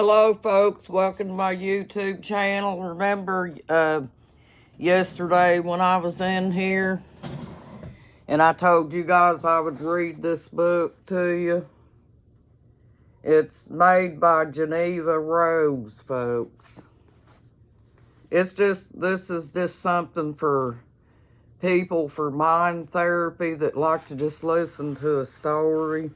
Hello, folks. Welcome to my YouTube channel. Remember, yesterday when I was in here and I told you guys I would read this book to you? It's made by Geneva Rose, folks. This is just something for people for mind therapy that like to just listen to a story.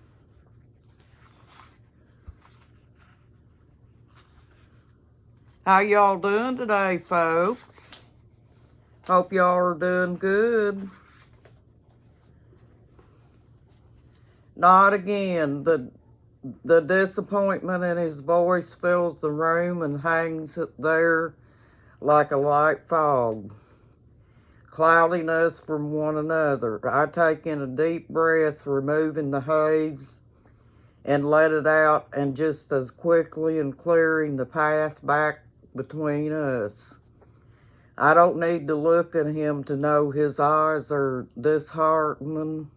How y'all doing today, folks? Hope y'all are doing good. Not again. The disappointment in his voice fills the room and hangs there like a light fog. Cloudiness from one another. I take in a deep breath, removing the haze, and let it out, and just as quickly and clearing the path back between us. I don't need to look at him to know his eyes are disheartening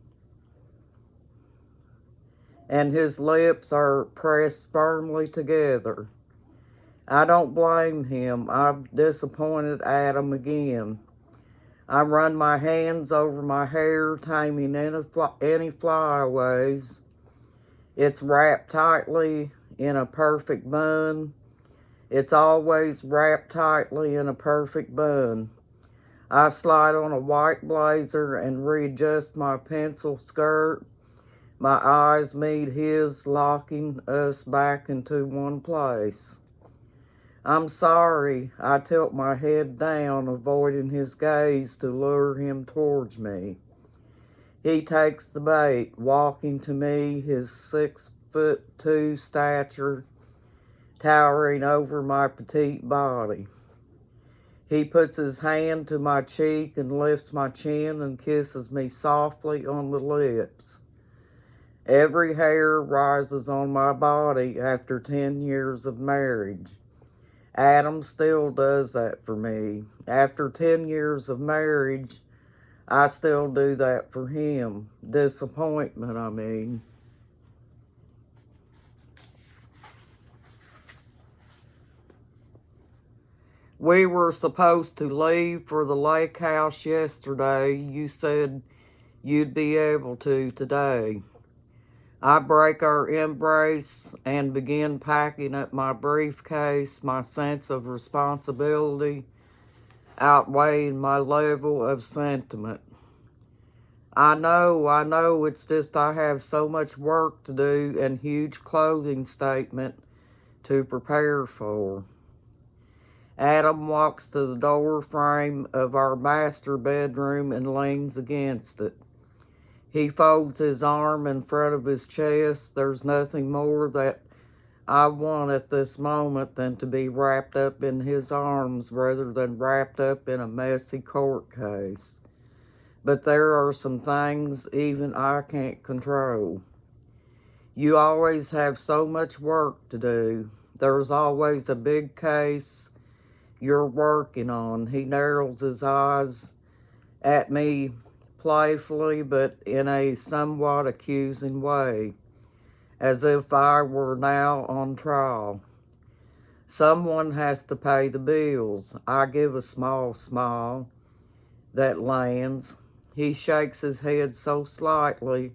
and his lips are pressed firmly together. I don't blame him. I've disappointed Adam again. I run my hands over my hair, taming any flyaways. It's wrapped tightly in a perfect bun. It's always wrapped tightly in a perfect bun. I slide on a white blazer and readjust my pencil skirt. My eyes meet his, locking us back into one place. I'm sorry. I tilt my head down, avoiding his gaze to lure him towards me. He takes the bait, walking to me, his 6'2" stature towering over my petite body. He puts his hand to my cheek and lifts my chin and kisses me softly on the lips. Every hair rises on my body after 10 years of marriage. Adam still does that for me. After 10 years of marriage, I still do that for him. Disappointment, I mean. We were supposed to leave for the lake house yesterday. You said you'd be able to today. I break our embrace and begin packing up my briefcase, my sense of responsibility outweighing my level of sentiment. I know, it's just I have so much work to do and huge clothing statement to prepare for. Adam walks to the door frame of our master bedroom and leans against it. He folds his arm in front of his chest. There's nothing more that I want at this moment than to be wrapped up in his arms rather than wrapped up in a messy court case. But there are some things even I can't control. You always have so much work to do. There's always a big case you're working on. He narrows his eyes at me playfully, but in a somewhat accusing way, as if I were now on trial. Someone has to pay the bills. I give a small smile that lands. He shakes his head so slightly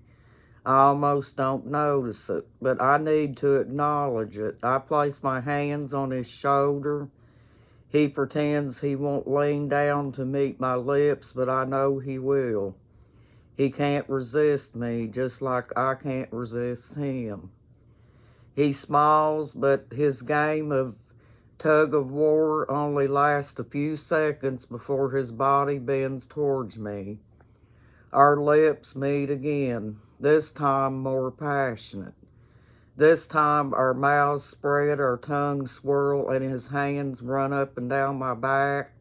I almost don't notice it, but I need to acknowledge it. I place my hands on his shoulder. He pretends he won't lean down to meet my lips, but I know he will. He can't resist me, just like I can't resist him. He smiles, but his game of tug of war only lasts a few seconds before his body bends towards me. Our lips meet again, this time more passionate. This time our mouths spread, our tongues swirl, and his hands run up and down my back.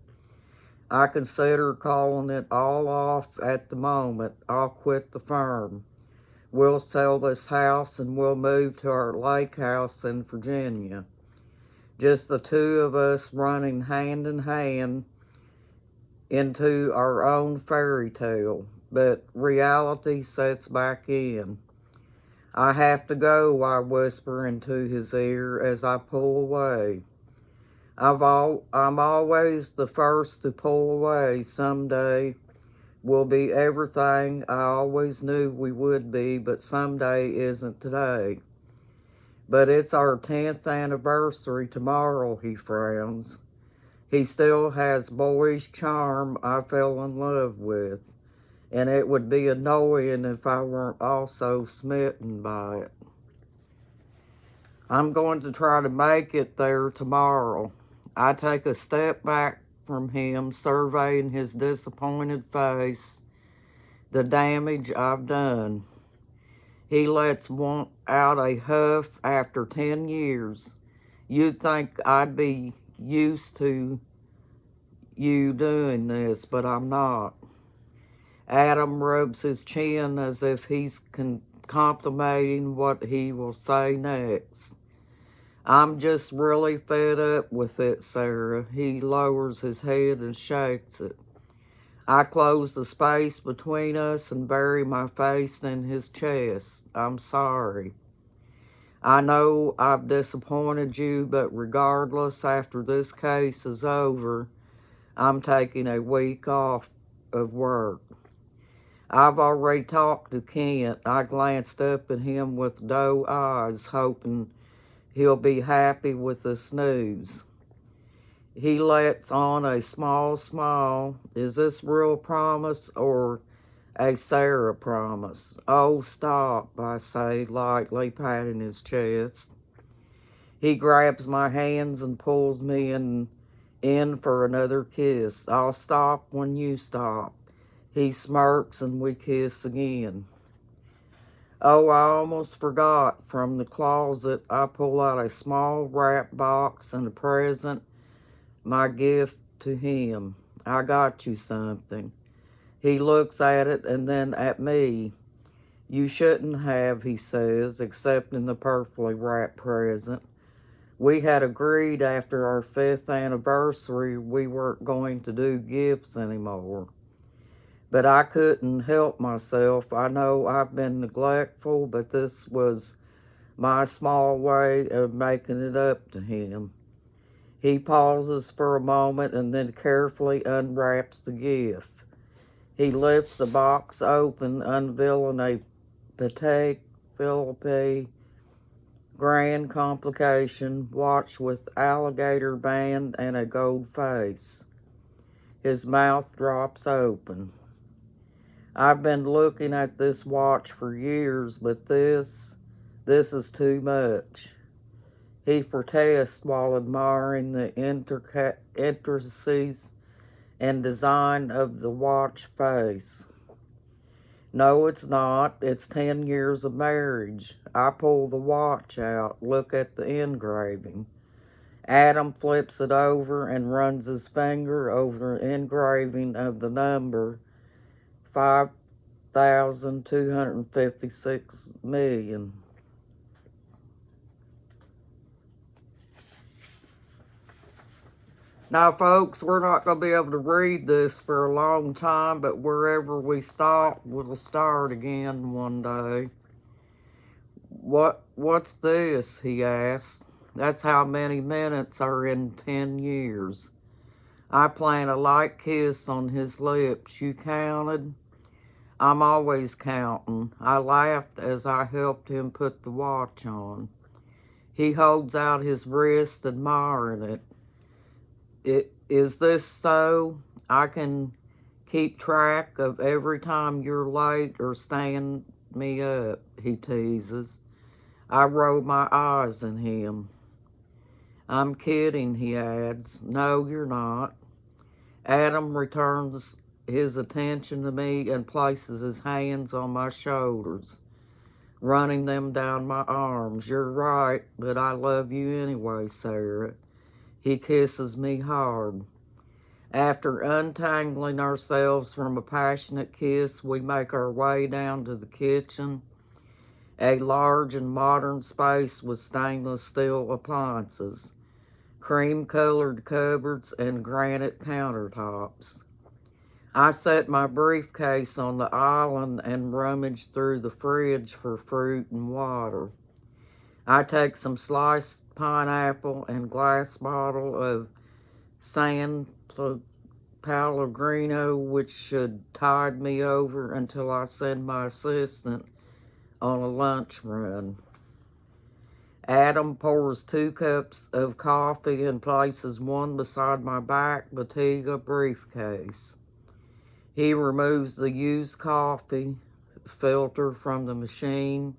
I consider calling it all off at the moment. I'll quit the firm. We'll sell this house and we'll move to our lake house in Virginia. Just the two of us running hand in hand into our own fairy tale. But reality sets back in. I have to go, I whisper into his ear as I pull away. I'm always the first to pull away. Someday we'll be everything I always knew we would be, but someday isn't today. But it's our 10th anniversary tomorrow, he frowns. He still has boyish charm I fell in love with, and it would be annoying if I weren't also smitten by it. I'm going to try to make it there tomorrow. I take a step back from him, surveying his disappointed face, the damage I've done. He lets out a huff after 10 years. You'd think I'd be used to you doing this, but I'm not. Adam rubs his chin as if he's contemplating what he will say next. I'm just really fed up with it, Sarah. He lowers his head and shakes it. I close the space between us and bury my face in his chest. I'm sorry. I know I've disappointed you, but regardless, after this case is over, I'm taking a week off of work. I've already talked to Kent. I glanced up at him with doe eyes, hoping he'll be happy with this news. He lets on a small smile. Is this real promise or a Sarah promise? Oh, stop, I say, lightly patting his chest. He grabs my hands and pulls me in for another kiss. I'll stop when you stop. He smirks and we kiss again. Oh, I almost forgot. From the closet, I pull out a small wrap box and a present, my gift to him. I got you something. He looks at it and then at me. You shouldn't have, he says, accepting the perfectly wrapped present. We had agreed after our 5th anniversary we weren't going to do gifts anymore. But I couldn't help myself. I know I've been neglectful, but this was my small way of making it up to him. He pauses for a moment and then carefully unwraps the gift. He lifts the box open, unveiling a Patek Philippe Grand Complication watch with alligator band and a gold face. His mouth drops open. I've been looking at this watch for years, but this is too much. He protests while admiring the intricacies and design of the watch face. No, it's not. It's 10 years of marriage. I pull the watch out, look at the engraving. Adam flips it over and runs his finger over the engraving of the number 5,256 million. Now, folks, we're not going to be able to read this for a long time, but wherever we stop, we'll start again one day. What's this? He asks. That's how many minutes are in 10 years. I plant a light kiss on his lips. You counted? I'm always counting. I laughed as I helped him put the watch on. He holds out his wrist, admiring it. Is this so? I can keep track of every time you're late or stand me up, he teases. I roll my eyes at him. I'm kidding, he adds. No, you're not. Adam returns his attention to me and places his hands on my shoulders, running them down my arms. You're right, but I love you anyway, Sarah. He kisses me hard. After untangling ourselves from a passionate kiss, we make our way down to the kitchen, a large and modern space with stainless steel appliances, cream-colored cupboards, and granite countertops. I set my briefcase on the island and rummaged through the fridge for fruit and water. I take some sliced pineapple and glass bottle of San Pellegrino, which should tide me over until I send my assistant on a lunch run. Adam pours 2 cups of coffee and places one beside my back Bottega briefcase. He removes the used coffee filter from the machine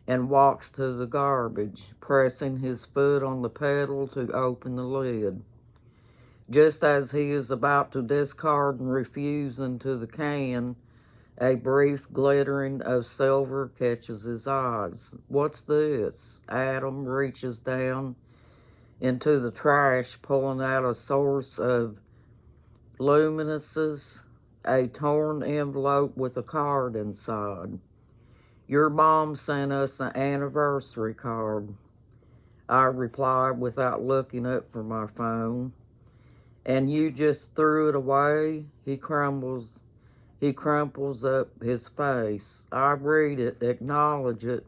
and walks to the garbage, pressing his foot on the pedal to open the lid. Just as he is about to discard and refuse into the can, a brief glittering of silver catches his eyes. What's this? Adam reaches down into the trash, pulling out a source of luminescence, a torn envelope with a card inside. Your mom sent us an anniversary card, I replied without looking up from my phone. And you just threw it away? He crumples up his face. I read it, acknowledge it,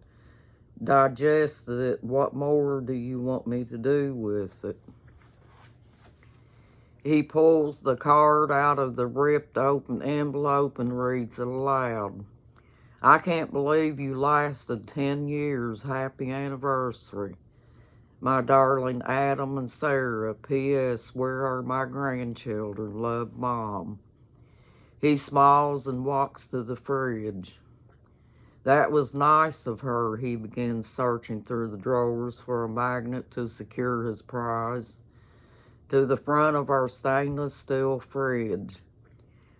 digest it. What more do you want me to do with it? He pulls the card out of the ripped open envelope and reads it aloud. I can't believe you lasted 10 years. Happy anniversary. My darling Adam and Sarah. P.S. Where are my grandchildren? Love, Mom. He smiles and walks to the fridge. That was nice of her. He begins searching through the drawers for a magnet to secure his prize to the front of our stainless steel fridge.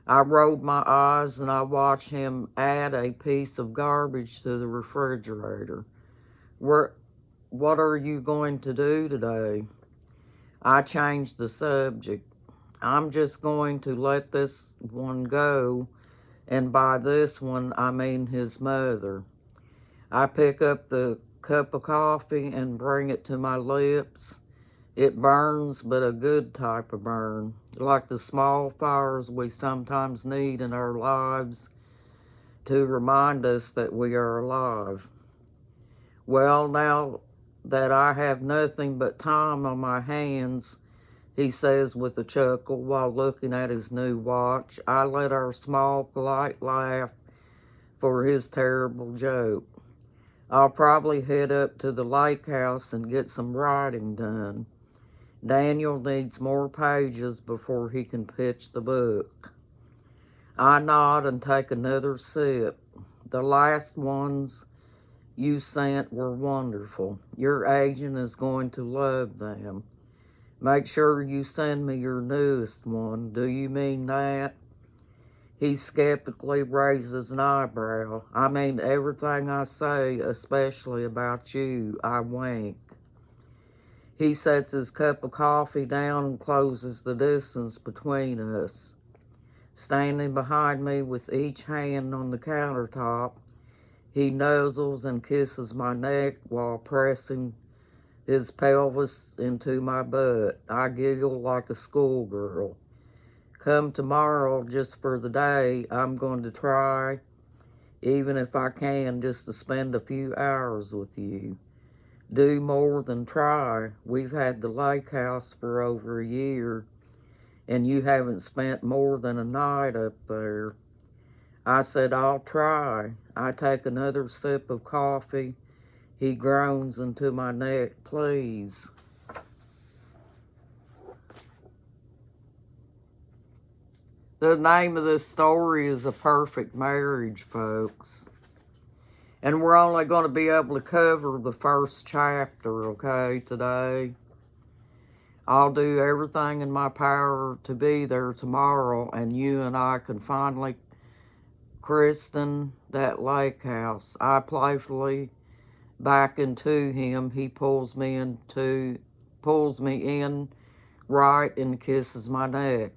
I rolled my eyes and I watched him add a piece of garbage to the refrigerator. What are you going to do today? I changed the subject. I'm just going to let this one go, and by this one, I mean his mother. I pick up the cup of coffee and bring it to my lips. It burns, but a good type of burn, like the small fires we sometimes need in our lives to remind us that we are alive. Well, now that I have nothing but time on my hands, he says with a chuckle while looking at his new watch, I let our small, polite laugh for his terrible joke. I'll probably head up to the lake house and get some writing done. Daniel needs more pages before he can pitch the book. I nod and take another sip. The last ones you sent were wonderful. Your agent is going to love them. Make sure you send me your newest one. Do you mean that? He skeptically raises an eyebrow. I mean everything I say, especially about you. I wink. He sets his cup of coffee down and closes the distance between us. Standing behind me with each hand on the countertop, he nuzzles and kisses my neck while pressing his pelvis into my butt. I giggle like a schoolgirl. Come tomorrow, just for the day, I'm going to try, even if I can, just to spend a few hours with you. Do more than try. We've had the lake house for over a year, and you haven't spent more than a night up there. I said, I'll try. I take another sip of coffee. He groans into my neck, please. The name of this story is A Perfect Marriage, folks. And we're only going to be able to cover the first chapter, okay, today. I'll do everything in my power to be there tomorrow, and you and I can finally christen that lake house. I playfully back into him. He pulls me in right and kisses my neck.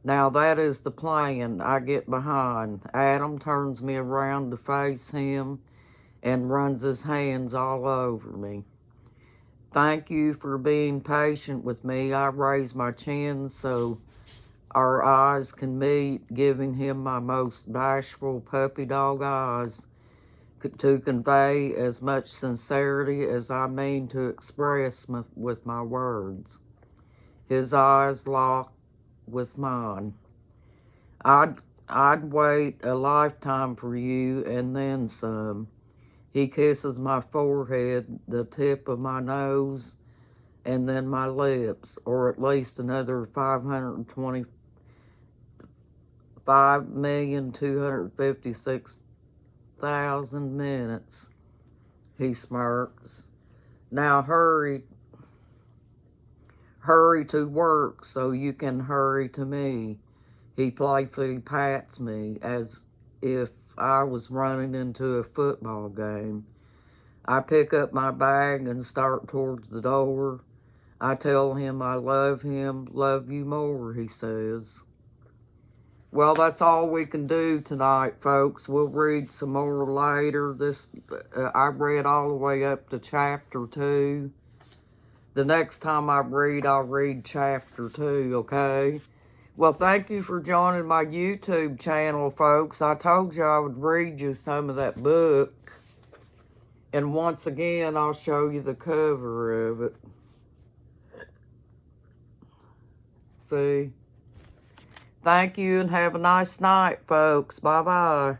Now that is the plan I get behind. Adam turns me around to face him and runs his hands all over me. Thank you for being patient with me. I raise my chin so Our eyes can meet, giving him my most bashful puppy dog eyes to convey as much sincerity as I mean to express with my words. His eyes lock with mine. I'd wait a lifetime for you and then some. He kisses my forehead, the tip of my nose, and then my lips, or at least another 525,256,000 minutes. He smirks. Now hurry to work so you can hurry to me. He playfully pats me as if I was running into a football game. I pick up my bag and start towards the door. I tell him I love him, love you more, he says. Well, that's all we can do tonight, folks. We'll read some more later. I read all the way up to chapter 2. The next time I read, I'll read chapter 2, okay? Well, thank you for joining my YouTube channel, folks. I told you I would read you some of that book. And once again, I'll show you the cover of it. See? Thank you and have a nice night, folks. Bye-bye.